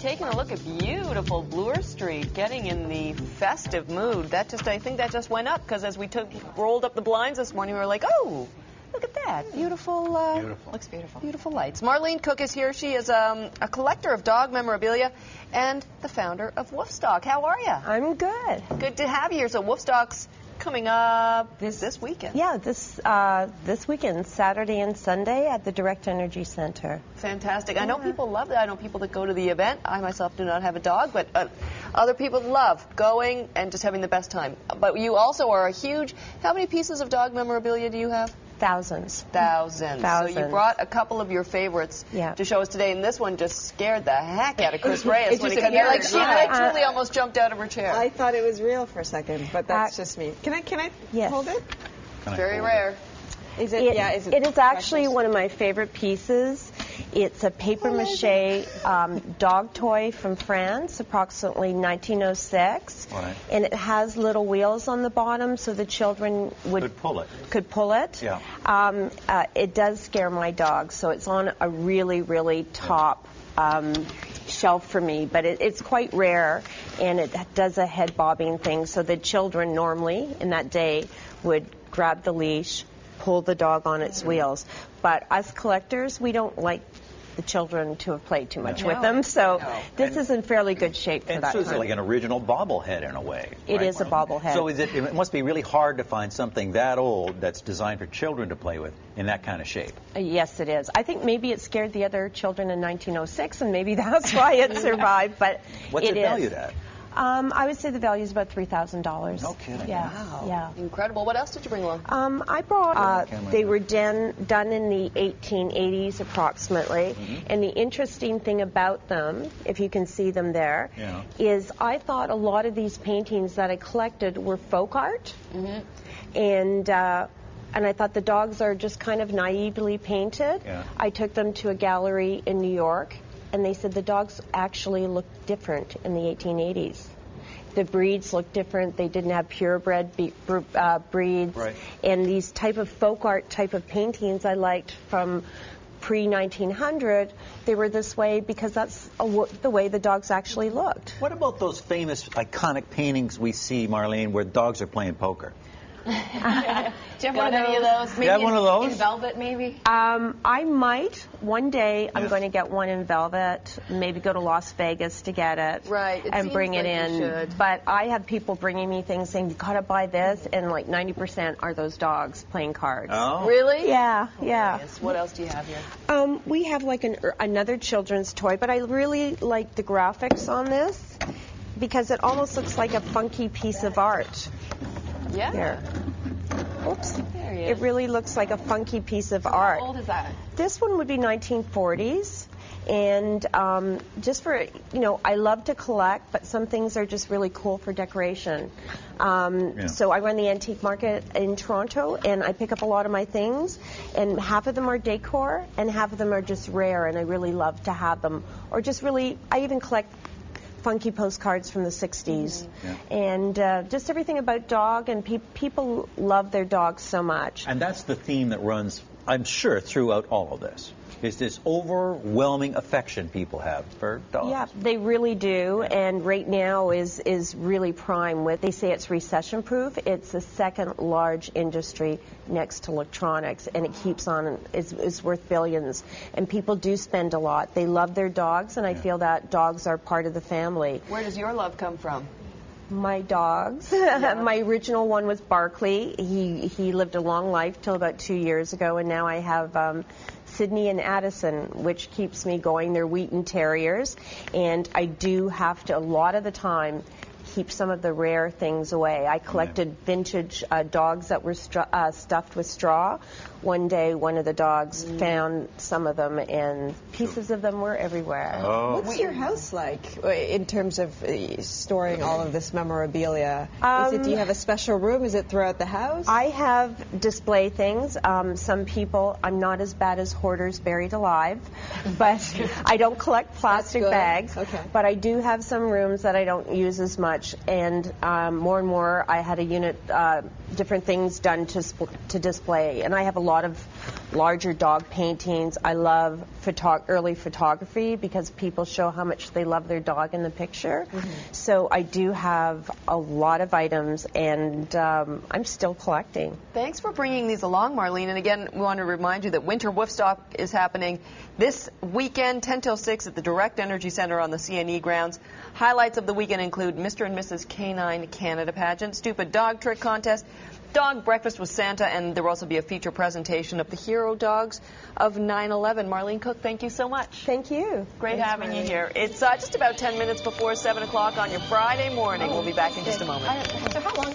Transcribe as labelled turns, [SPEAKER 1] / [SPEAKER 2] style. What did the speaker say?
[SPEAKER 1] Taking a look at beautiful Bloor Street, getting in the festive mood. I think that just went up because as we rolled up the blinds this morning, we were like, oh, look at that. Beautiful. Looks beautiful. Beautiful lights. Marlene Cook is here. She is a collector of dog memorabilia and the founder of Woofstock. How are you?
[SPEAKER 2] I'm good.
[SPEAKER 1] Good to have you here. So Woofstock's coming up this weekend.
[SPEAKER 2] Yeah, this weekend, Saturday and Sunday at the Direct Energy Center.
[SPEAKER 1] Fantastic. Yeah. I know people love that. I know people that go to the event. I myself do not have a dog, but other people love going and just having the best time. But you also are a huge, how many pieces of dog memorabilia do you have?
[SPEAKER 2] Thousands.
[SPEAKER 1] Thousands. So you brought a couple of your favorites to show us today, and this one just scared the heck out of Chris Reyes when he came here. She literally almost jumped out of her chair.
[SPEAKER 3] I thought it was real for a second, but that's just me. Can I
[SPEAKER 2] yes.
[SPEAKER 3] hold it?
[SPEAKER 1] Very rare.
[SPEAKER 3] Is it?
[SPEAKER 2] It is actually one of my favorite pieces. It's a papier-mâché dog toy from France, approximately 1906.
[SPEAKER 4] Right.
[SPEAKER 2] And it has little wheels on the bottom, so the children could pull it.
[SPEAKER 4] Yeah.
[SPEAKER 2] It does scare my dog, so it's on a really, really top shelf for me. But it's quite rare, and it does a head bobbing thing, so the children normally in that day would grab the leash, pull the dog on its wheels. But us collectors, we don't like the children to have played too much with them, so this is in fairly good shape for that.
[SPEAKER 4] So it's like an original bobblehead in a way.
[SPEAKER 2] It is a bobblehead.
[SPEAKER 4] So it must be really hard to find something that old that's designed for children to play with in that kind of shape.
[SPEAKER 2] Yes, it is. I think maybe it scared the other children in 1906, and maybe that's why it survived. But
[SPEAKER 4] what's it valued at?
[SPEAKER 2] I would say the value is about $3,000.
[SPEAKER 4] No kidding.
[SPEAKER 2] Yeah.
[SPEAKER 1] Wow.
[SPEAKER 2] Yeah.
[SPEAKER 1] Incredible. What else did you bring along?
[SPEAKER 2] I brought, they were done in the 1880s approximately. And the interesting thing about them, if you can see them there, is I thought a lot of these paintings that I collected were folk art. And I thought the dogs are just kind of naively painted.
[SPEAKER 4] Yeah.
[SPEAKER 2] I took them to a gallery in New York, and they said the dogs actually looked different in the 1880s. The breeds looked different. They didn't have purebred breeds.
[SPEAKER 4] Right.
[SPEAKER 2] And these type of folk art type of paintings I liked from pre-1900, they were this way because that's the way the dogs actually looked.
[SPEAKER 4] What about those famous iconic paintings we see, Marlene, where dogs are playing poker?
[SPEAKER 1] Do you have one of any of those?
[SPEAKER 4] Maybe have one of those?
[SPEAKER 1] In velvet, maybe?
[SPEAKER 2] I might. One day I'm going to get one in velvet, maybe go to Las Vegas to get it.
[SPEAKER 1] Right.
[SPEAKER 2] And bring it in. But I have people bringing me things saying, you got to buy this, and like 90% are those dogs playing cards.
[SPEAKER 4] Oh.
[SPEAKER 1] Really?
[SPEAKER 2] Yeah, yeah.
[SPEAKER 1] What else do you have here?
[SPEAKER 2] We have like another children's toy, but I really like the graphics on this because it almost looks like a funky piece of art.
[SPEAKER 1] Yeah.
[SPEAKER 2] Here. Oops.
[SPEAKER 1] There he is.
[SPEAKER 2] It really looks like a funky piece of art.
[SPEAKER 1] How old is that?
[SPEAKER 2] This one would be 1940s. And just for, I love to collect, but some things are just really cool for decoration. So I run the antique market in Toronto, and I pick up a lot of my things. And half of them are decor, and half of them are just rare, and I really love to have them. Or just really, I even collect funky postcards from the 60s. And just everything about dog, and people love their dogs so much.
[SPEAKER 4] And that's the theme that runs, I'm sure, throughout all of this, is this overwhelming affection people have for dogs.
[SPEAKER 2] Yeah, they really do, and right now is really prime with, they say it's recession proof. It's the second large industry next to electronics, and it keeps on, it's worth billions. And people do spend a lot. They love their dogs, and I feel that dogs are part of the family.
[SPEAKER 1] Where does your love come from?
[SPEAKER 2] My dogs. My original one was Barkley. He lived a long life till about 2 years ago, and now I have Sydney and Addison, which keeps me going. They're Wheaton Terriers, and I do have to, a lot of the time, keep some of the rare things away. I collected vintage dogs that were stuffed with straw. One day, one of the dogs found some of them, and pieces of them were everywhere.
[SPEAKER 4] Oh.
[SPEAKER 3] What's your house like in terms of storing all of this memorabilia? Do you have a special room? Is it throughout the house?
[SPEAKER 2] I have display things. Some people, I'm not as bad as hoarders buried alive, but I don't collect plastic bags.
[SPEAKER 3] Okay.
[SPEAKER 2] But I do have some rooms that I don't use as much, and more and more I had a unit different things done to display. And I have a lot of larger dog paintings. I love early photography because people show how much they love their dog in the picture. So I do have a lot of items, and I'm still collecting.
[SPEAKER 1] Thanks for bringing these along, Marlene. And again, we want to remind you that Winter Woofstock is happening this weekend, 10 till 6 at the Direct Energy Center on the CNE grounds. Highlights of the weekend include Mr. and Mrs. Canine Canada pageant, stupid dog trick contest, dog breakfast with Santa, and there will also be a feature presentation of the hero dogs of 9/11. Marlene Cook, thank you so much.
[SPEAKER 2] Thank you.
[SPEAKER 1] Great having you here. It's just about 10 minutes before 7 o'clock on your Friday morning. We'll be back in just a moment.
[SPEAKER 2] So how long?